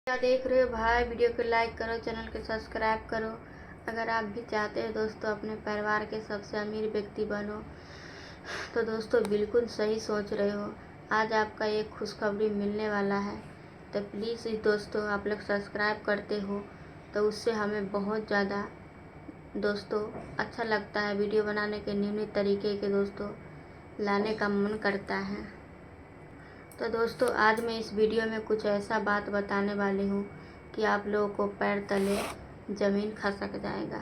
क्या देख रहे हो भाई? वीडियो को लाइक करो, चैनल को सब्सक्राइब करो। अगर आप भी चाहते हो दोस्तों अपने परिवार के सबसे अमीर व्यक्ति बनो तो दोस्तों बिल्कुल सही सोच रहे हो। आज आपका एक खुशखबरी मिलने वाला है, तो प्लीज़ दोस्तों आप लोग सब्सक्राइब करते हो तो उससे हमें बहुत ज़्यादा दोस्तों अच्छा लगता है। वीडियो बनाने के न्यू तरीके के दोस्तों लाने का मन करता है। तो दोस्तों आज मैं इस वीडियो में कुछ ऐसा बात बताने वाली हूँ कि आप लोगों को पैर तले ज़मीन खसक जाएगा।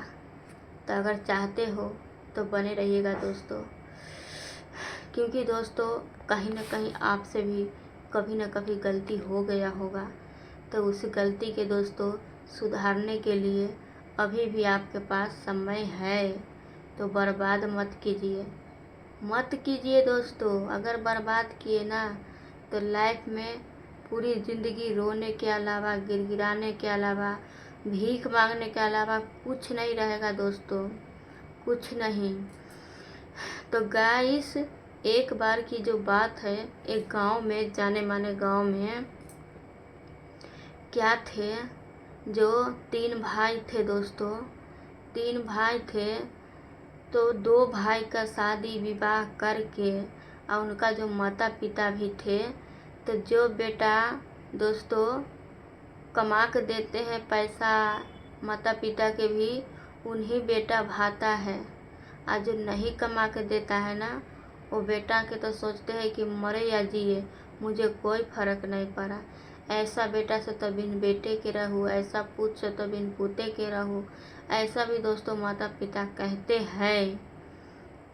तो अगर चाहते हो तो बने रहिएगा दोस्तों, क्योंकि दोस्तों कहीं ना कहीं आपसे भी कभी ना कभी गलती हो गया होगा। तो उस गलती के दोस्तों सुधारने के लिए अभी भी आपके पास समय है। तो बर्बाद मत कीजिए दोस्तों। अगर बर्बाद किए ना तो लाइफ में पूरी ज़िंदगी रोने के अलावा, गिड़गिड़ाने के अलावा, भीख मांगने के अलावा कुछ नहीं रहेगा दोस्तों, कुछ नहीं। तो गाइस एक बार की जो बात है, एक गांव में, जाने माने गांव में क्या थे, जो 3 भाई थे दोस्तों। 3 भाई थे तो 2 भाई का शादी विवाह करके और उनका जो माता पिता भी थे, तो जो बेटा दोस्तों कमा के देते हैं पैसा माता पिता के भी, उन्हीं बेटा भाता है। और जो नहीं कमा के देता है ना, वो बेटा के तो सोचते हैं कि मरे या जिए मुझे कोई फर्क नहीं पड़ा। ऐसा बेटा से तो बिन बेटे के रहूँ, ऐसा पूत से तो बिन पूते के रहूँ, ऐसा भी दोस्तों माता पिता कहते हैं।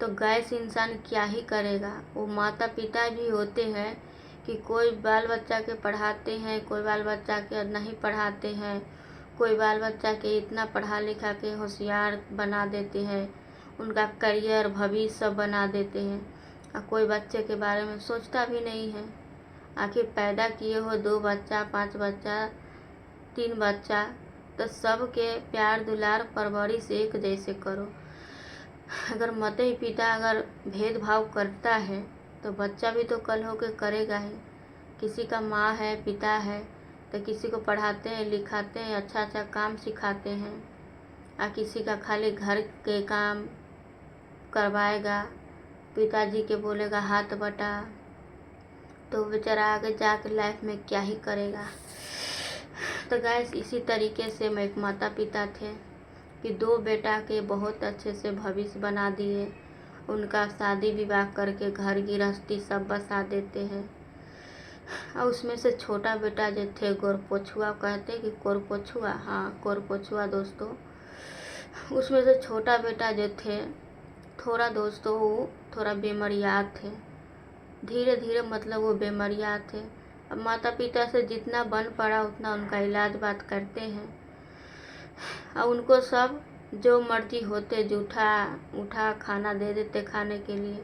तो गैस इंसान क्या ही करेगा। वो माता पिता भी होते हैं कि कोई बाल बच्चा के पढ़ाते हैं, कोई बाल बच्चा के नहीं पढ़ाते हैं, कोई बाल बच्चा के इतना पढ़ा लिखा के होशियार बना देते हैं, उनका करियर भविष्य सब बना देते हैं, और कोई बच्चे के बारे में सोचता भी नहीं है। आखिर पैदा किए हो 2 बच्चा, 5 बच्चा, 3 बच्चा, तो सबके प्यार दुलार परवरिश एक जैसे करो। अगर माता पिता अगर भेदभाव करता है तो बच्चा भी तो कल होकर करेगा ही। किसी का माँ है, पिता है, तो किसी को पढ़ाते हैं, लिखाते हैं, अच्छा अच्छा काम सिखाते हैं, और किसी का खाली घर के काम करवाएगा, पिताजी के बोलेगा हाथ बटा, तो बेचारा आगे जाकर लाइफ में क्या ही करेगा। तो गाइस इसी तरीके से मैं एक माता पिता थे कि 2 बेटा के बहुत अच्छे से भविष्य बना दिए, उनका शादी विवाह करके घर गृहस्थी सब बसा देते हैं। और उसमें से छोटा बेटा जो थे गोरपोछुआ, कहते कि कोरपोछुआ, हाँ कोरपोछुआ दोस्तों, उसमें से छोटा बेटा जो थे थोड़ा दोस्तों वो थोड़ा बेमरिया थे। धीरे धीरे मतलब वो बेमरिया थे। अब माता पिता से जितना बन पड़ा उतना उनका इलाज बात करते हैं, और उनको सब जो मर्जी होते जूठा उठा खाना दे देते खाने के लिए,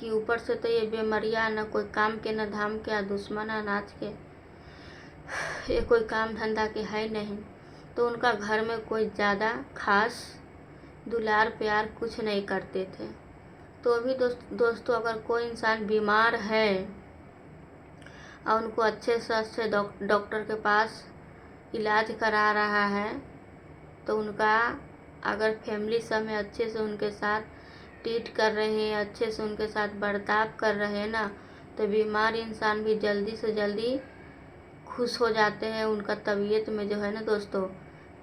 कि ऊपर से तो ये बेमरिया न कोई काम के न धाम के, दुश्मन अनाज के, ये कोई काम धंधा के है नहीं। तो उनका घर में कोई ज़्यादा खास दुलार प्यार कुछ नहीं करते थे। तो अभी दोस्तों अगर कोई इंसान बीमार है और उनको अच्छे से अच्छे डॉक्टर के पास इलाज करा रहा है, तो उनका अगर फैमिली सब में अच्छे से उनके साथ ट्रीट कर रहे हैं, अच्छे से उनके साथ बर्ताव कर रहे हैं ना, तो बीमार इंसान भी जल्दी से जल्दी खुश हो जाते हैं। उनका तबीयत में जो है ना दोस्तों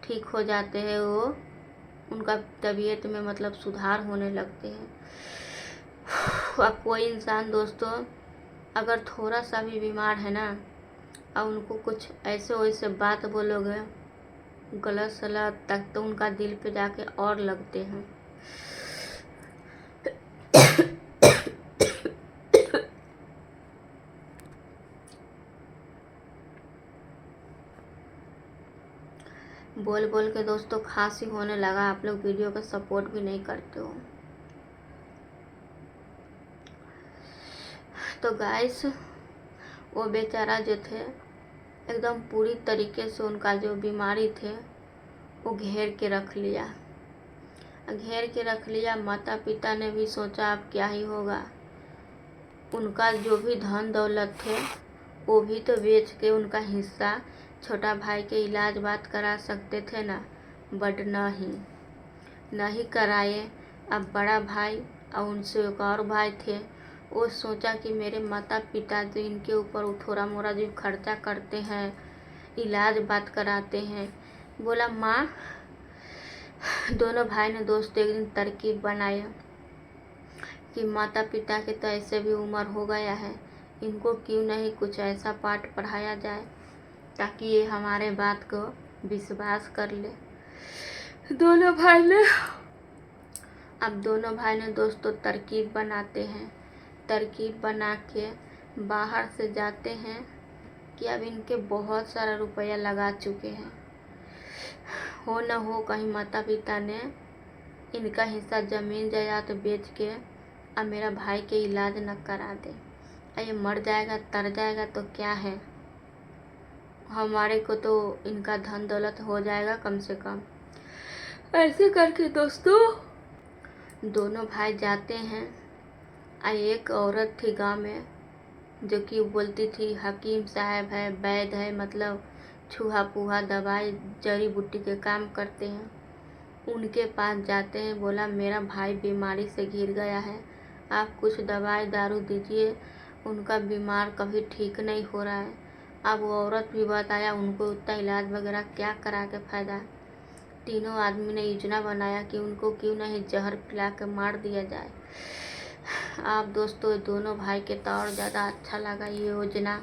ठीक हो जाते हैं, वो उनका तबीयत में मतलब सुधार होने लगते हैं। अब कोई इंसान दोस्तों अगर थोड़ा सा भी बीमार है ना, और उनको कुछ ऐसे वैसे बात बोलोगे गलत सलत तक, तो उनका दिल पे जाके और लगते हैं। बोल बोल के दोस्तों खांसी होने लगा। आप लोग वीडियो का सपोर्ट भी नहीं करते हो। तो गाइस वो बेचारा जो थे एकदम पूरी तरीके से उनका जो बीमारी थे वो घेर के रख लिया। माता पिता ने भी सोचा अब क्या ही होगा। उनका जो भी धन दौलत थे वो भी तो बेच के उनका हिस्सा छोटा भाई के इलाज बात करा सकते थे ना, बट नहीं कराए। अब बड़ा भाई और उनसे एक और भाई थे, वो सोचा कि मेरे माता पिता जो इनके ऊपर थोड़ा मोड़ा जो खर्चा करते हैं, इलाज बात कराते हैं, बोला माँ। दोनों भाई ने दोस्त एक दिन तरकीब बनाया कि माता पिता के तो ऐसे भी उम्र हो गया है, इनको क्यों नहीं कुछ ऐसा पाठ पढ़ाया जाए ताकि ये हमारे बात को विश्वास कर ले। दोनों भाई ने दोस्तों तरकीब बनाते हैं। तरकीब बना के बाहर से जाते हैं कि अब इनके बहुत सारा रुपया लगा चुके हैं, हो न हो कहीं माता पिता ने इनका हिस्सा ज़मीन जायदाद बेच के अब मेरा भाई के इलाज न करा दे। ये मर जाएगा तर जाएगा तो क्या है, हमारे को तो इनका धन दौलत हो जाएगा कम से कम। ऐसे करके दोस्तों दोनों भाई जाते हैं। एक औरत थी गांव में जो कि बोलती थी हकीम साहब है, वैद्य है, मतलब छुहा पुहा दवाई जड़ी बूटी के काम करते हैं। उनके पास जाते हैं, बोला मेरा भाई बीमारी से घिर गया है, आप कुछ दवाई दारू दीजिए, उनका बीमार कभी ठीक नहीं हो रहा है। अब वो औरत भी बताया उनको उतना इलाज वगैरह क्या करा के फ़ायदा है। तीनों आदमी ने योजना बनाया कि उनको क्यों नहीं जहर पिला के मार दिया जाए। आप दोस्तों दोनों भाई के तो और ज़्यादा अच्छा लगा ये योजना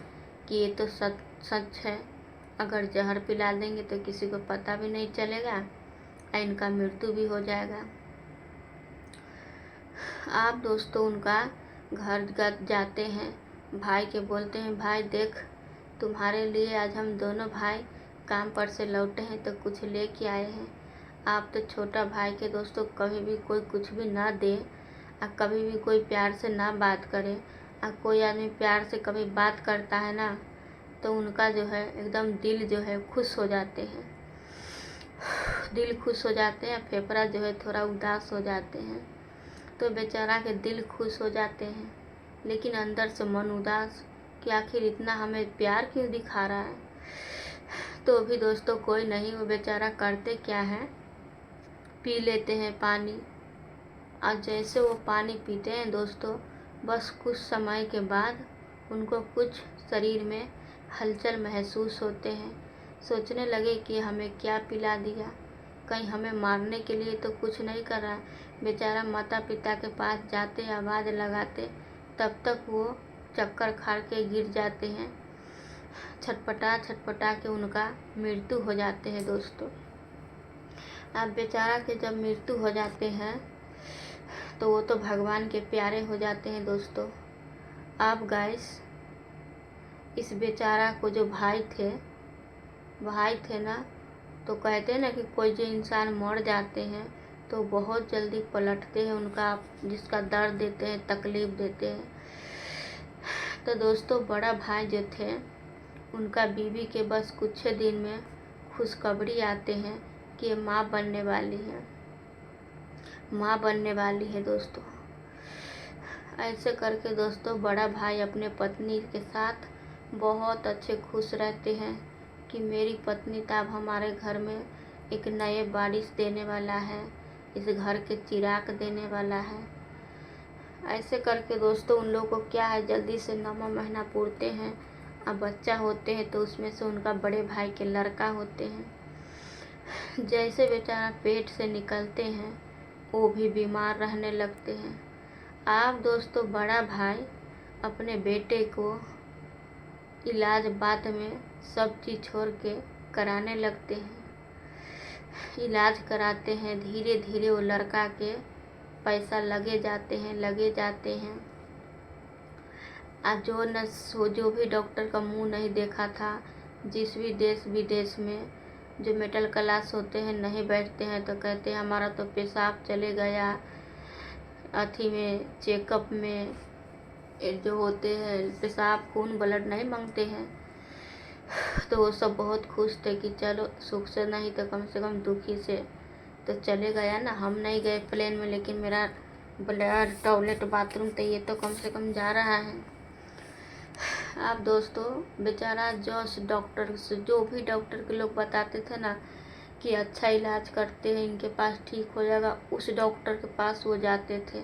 कि ये तो सच है, अगर जहर पिला देंगे तो किसी को पता भी नहीं चलेगा और इनका मृत्यु भी हो जाएगा। आप दोस्तों उनका घर जाते हैं, भाई के बोलते हैं भाई देख तुम्हारे लिए आज हम दोनों भाई काम पर से लौटे हैं तो कुछ लेके आए हैं। आप तो छोटा भाई के दोस्तों कभी भी कोई कुछ भी ना दे और कभी भी कोई प्यार से ना बात करे, और कोई आदमी प्यार से कभी बात करता है ना तो उनका जो है एकदम दिल जो है खुश हो जाते हैं, दिल खुश हो जाते हैं, फेफड़ा जो है थोड़ा उदास हो जाते हैं। तो बेचारा के दिल खुश हो जाते हैं लेकिन अंदर से मन उदास कि आखिर इतना हमें प्यार क्यों दिखा रहा है। तो भी दोस्तों कोई नहीं, वो बेचारा करते क्या है, पी लेते हैं पानी। और जैसे वो पानी पीते हैं दोस्तों, बस कुछ समय के बाद उनको कुछ शरीर में हलचल महसूस होते हैं। सोचने लगे कि हमें क्या पिला दिया, कहीं हमें मारने के लिए तो कुछ नहीं कर रहा है। बेचारा माता पिता के पास जाते आवाज़ लगाते, तब तक वो चक्कर खा के गिर जाते हैं, छटपटा के उनका मृत्यु हो जाते हैं दोस्तों। अब बेचारा के जब मृत्यु हो जाते हैं तो वो तो भगवान के प्यारे हो जाते हैं दोस्तों। अब गाइस इस बेचारा को जो भाई थे ना, तो कहते हैं ना कि कोई जो इंसान मर जाते हैं तो बहुत जल्दी पलटते हैं, उनका जिसका दर्द देते हैं, तकलीफ़ देते हैं। तो दोस्तों बड़ा भाई जो थे उनका बीवी के बस कुछ दिन में खुशखबरी आते हैं कि ये माँ बनने वाली है दोस्तों। ऐसे करके दोस्तों बड़ा भाई अपने पत्नी के साथ बहुत अच्छे खुश रहते हैं कि मेरी पत्नी तो अब हमारे घर में एक नए बारिश देने वाला है, इस घर के चिराग देने वाला है। ऐसे करके दोस्तों उन लोगों को क्या है, जल्दी से 9वां महीना पूरते हैं, अब बच्चा होते हैं तो उसमें से उनका बड़े भाई के लड़का होते हैं। जैसे बेचारा पेट से निकलते हैं वो भी बीमार रहने लगते हैं। आप दोस्तों बड़ा भाई अपने बेटे को इलाज बाद में सब चीज़ छोड़ के कराने लगते हैं, इलाज कराते हैं। धीरे धीरे वो लड़का के पैसा लगे जाते हैं। आज जो भी डॉक्टर का मुंह नहीं देखा था, जिस भी देश विदेश में जो मिडिल क्लास होते हैं नहीं बैठते हैं तो कहते हैं हमारा तो पेशाब चले गया, अथी में चेकअप में जो होते हैं पेशाब खून ब्लड नहीं मांगते हैं। तो वो सब बहुत खुश थे कि चलो सुख से नहीं तो कम से कम दुखी से तो चले गया ना। हम नहीं गए प्लेन में लेकिन मेरा ब्लड टॉयलेट बाथरूम तो ये तो कम से कम जा रहा है। आप दोस्तों बेचारा जो भी डॉक्टर के लोग बताते थे ना कि अच्छा इलाज करते हैं, इनके पास ठीक हो जाएगा, उस डॉक्टर के पास वो जाते थे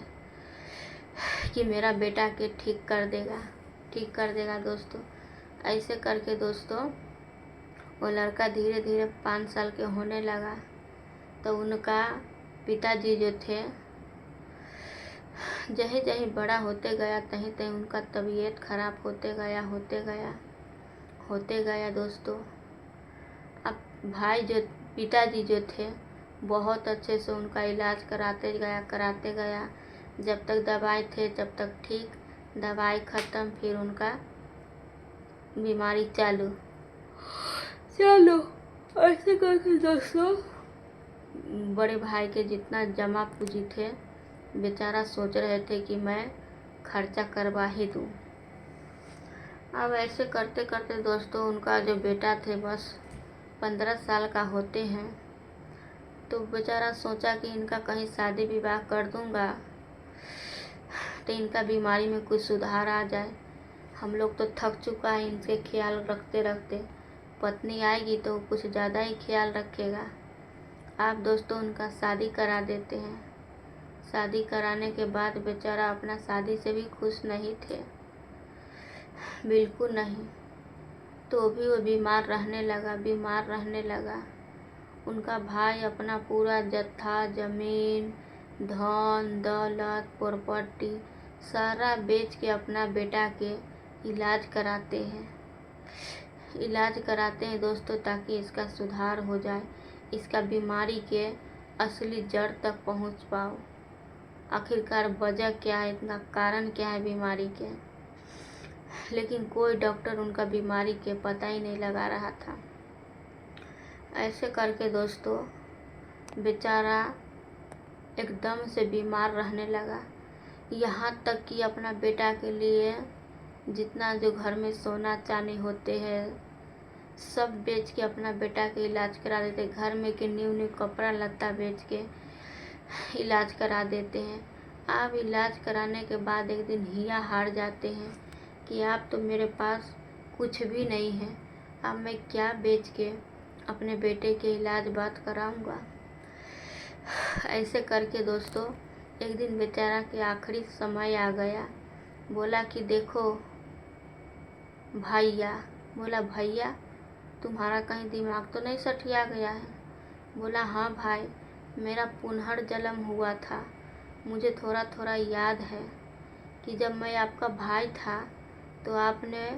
कि मेरा बेटा के ठीक कर देगा दोस्तों। ऐसे करके दोस्तों वो लड़का धीरे धीरे 5 साल के होने लगा। तो उनका पिताजी जो थे, जहीं जहीं बड़ा होते गया तहीं तहीं उनका तबीयत खराब होते गया दोस्तों। अब पिताजी जो थे बहुत अच्छे से उनका इलाज कराते गया। जब तक दवाई थे तब तक ठीक, दवाई ख़त्म, फिर उनका बीमारी चालू। ऐसे करके दोस्तों बड़े भाई के जितना जमा पूंजी थे बेचारा सोच रहे थे कि मैं खर्चा करवा ही दूँ। अब ऐसे करते करते दोस्तों उनका जो बेटा थे बस 15 साल का होते हैं, तो बेचारा सोचा कि इनका कहीं शादी विवाह कर दूंगा तो इनका बीमारी में कुछ सुधार आ जाए। हम लोग तो थक चुका है इनके ख्याल रखते रखते, पत्नी आएगी तो कुछ ज़्यादा ही ख्याल रखेगा। आप दोस्तों उनका शादी करा देते हैं। शादी कराने के बाद बेचारा अपना शादी से भी खुश नहीं थे, बिल्कुल नहीं। तो भी वो बीमार रहने लगा। उनका भाई अपना पूरा जत्था जमीन, धन दौलत, प्रॉपर्टी सारा बेच के अपना बेटा के इलाज कराते हैं दोस्तों, ताकि इसका सुधार हो जाए, इसका बीमारी के असली जड़ तक पहुंच पाओ। आखिरकार वजह क्या है, इतना कारण क्या है बीमारी के। लेकिन कोई डॉक्टर उनका बीमारी के पता ही नहीं लगा रहा था। ऐसे करके दोस्तों बेचारा एकदम से बीमार रहने लगा, यहाँ तक कि अपना बेटा के लिए जितना जो घर में सोना चांदी होते हैं सब बेच के अपना बेटा के इलाज करा देते। घर में के न्यू कपड़ा लत्ता बेच के इलाज करा देते हैं। आप इलाज कराने के बाद एक दिन हिया हार जाते हैं कि आप तो मेरे पास कुछ भी नहीं है, अब मैं क्या बेच के अपने बेटे के इलाज बात कराऊंगा। ऐसे करके दोस्तों एक दिन बेचारा के आखिरी समय आ गया। बोला कि देखो भैया तुम्हारा कहीं दिमाग तो नहीं सठिया गया है। बोला हाँ भाई, मेरा पुनर्जन्म हुआ था। मुझे थोड़ा थोड़ा याद है कि जब मैं आपका भाई था तो आपने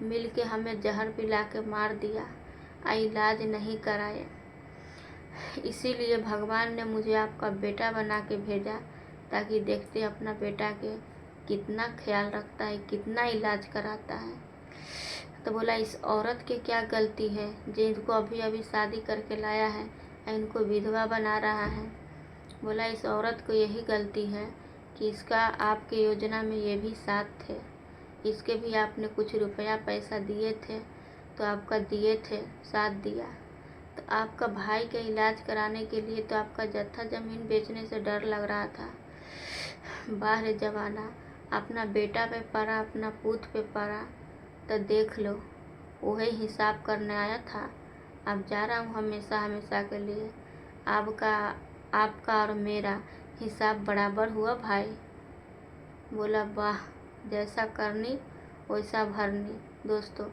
मिल के हमें जहर पिला के मार दिया, इलाज नहीं कराए। इसीलिए भगवान ने मुझे आपका बेटा बना के भेजा ताकि देखते अपना बेटा के कितना ख्याल रखता है, कितना इलाज कराता है। तो बोला इस औरत की क्या गलती है जिनको अभी अभी शादी करके लाया है, इनको विधवा बना रहा है। बोला इस औरत को यही गलती है कि इसका आपके योजना में ये भी साथ थे, इसके भी आपने कुछ रुपया पैसा दिए थे तो आपका दिए थे, साथ दिया। तो आपका भाई के इलाज कराने के लिए तो आपका जत्था ज़मीन बेचने से डर लग रहा था। बाहर जमाना अपना बेटा पे पड़ा, अपना पूत पे पड़ा, तो देख लो वही हिसाब करने आया था। अब जा रहा हूँ हमेशा के लिए। आपका और मेरा हिसाब बराबर हुआ भाई। बोला वाह, जैसा करनी वैसा भरनी। दोस्तों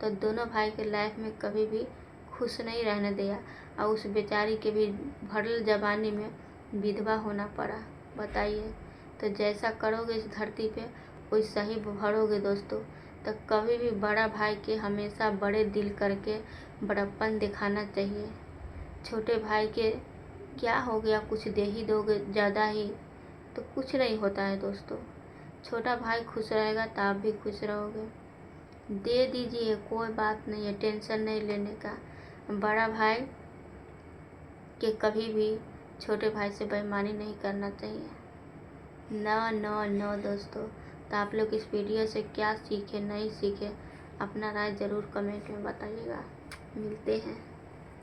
तो दोनों भाई के लाइफ में कभी भी खुश नहीं रहने दिया और उस बेचारी के भी भरल जवानी में विधवा होना पड़ा। बताइए, तो जैसा करोगे इस धरती पे वैसा ही भरोगे दोस्तों। तो कभी भी बड़ा भाई के हमेशा बड़े दिल करके बड़प्पन दिखाना चाहिए। छोटे भाई के क्या हो गया, कुछ दे ही दोगे ज़्यादा ही तो कुछ नहीं होता है दोस्तों। छोटा भाई खुश रहेगा तो आप भी खुश रहोगे। दे दीजिए, कोई बात नहीं है, टेंशन नहीं लेने का। बड़ा भाई के कभी भी छोटे भाई से बेईमानी नहीं करना चाहिए। न दोस्तों। तो आप लोग इस वीडियो से क्या सीखे नहीं सीखे अपना राय ज़रूर कमेंट में बताइएगा। मिलते हैं।